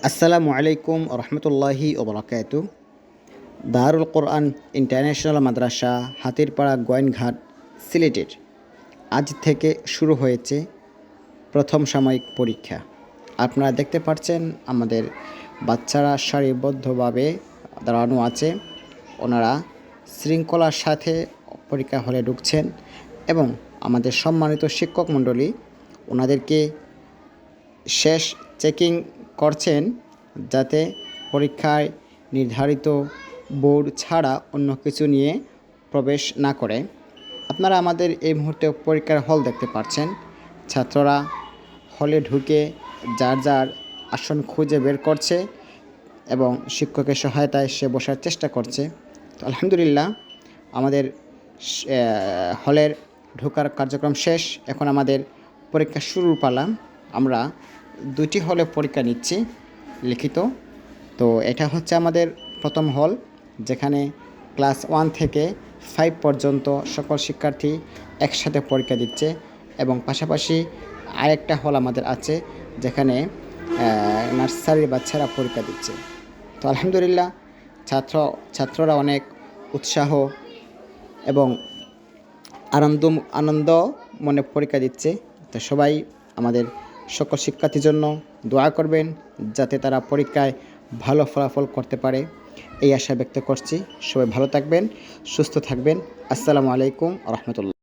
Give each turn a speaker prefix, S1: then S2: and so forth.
S1: আসসালামু আলাইকুম রহমতুল্লাহি ওবরাকাতু। দারুল কোরআন ইন্টারন্যাশনাল মাদ্রাসা হাতিরপাড়া গোয়াইনঘাট সিলেটের আজ থেকে শুরু হয়েছে প্রথম সাময়িক পরীক্ষা। আপনারা দেখতে পাচ্ছেন আমাদের বাচ্চারা সারিবদ্ধভাবে দাঁড়ানো আছে। ওনারা শৃঙ্খলার সাথে পরীক্ষা হলে ঢুকছেন এবং আমাদের সম্মানিত শিক্ষক মণ্ডলী ওনাদেরকে শেষ চেকিং করছেন যাতে পরীক্ষায় নির্ধারিত বোর্ড ছাড়া অন্য কিছু নিয়ে প্রবেশ না করে। আপনারা আমাদের এই মুহূর্তে পরীক্ষার হল দেখতে পাচ্ছেন। ছাত্ররা হলে ঢুকে যার যার আসন খুঁজে বের করছে এবং শিক্ষকের সহায়তায় সে বসার চেষ্টা করছে। তো আলহামদুলিল্লাহ আমাদের হলের ঢোকার কার্যক্রম শেষ। এখন আমাদের পরীক্ষা শুরুর পালা। আমরা দুটি হলে পরীক্ষা নিচ্ছি লিখিত। তো এটা হচ্ছে আমাদের প্রথম হল, যেখানে ক্লাস 1 থেকে 5 পর্যন্ত সকল শিক্ষার্থী একসাথে পরীক্ষা দিচ্ছে এবং পাশাপাশি আরেকটা হল আমাদের আছে যেখানে নার্সারির বাচ্চারা পরীক্ষা দিচ্ছে। তো আলহামদুলিল্লাহ ছাত্ররা অনেক উৎসাহ এবং আনন্দ মনে পরীক্ষা দিচ্ছে। তো সবাই আমাদের সকল শিক্ষার্থীর জন্য দোয়া করবেন যাতে তারা পরীক্ষায় ভালো ফলাফল করতে পারে, এই আশা ব্যক্ত করছি। সবাই ভালো থাকবেন, সুস্থ থাকবেন। আসসালামু আলাইকুম রহমতুল্লাহ।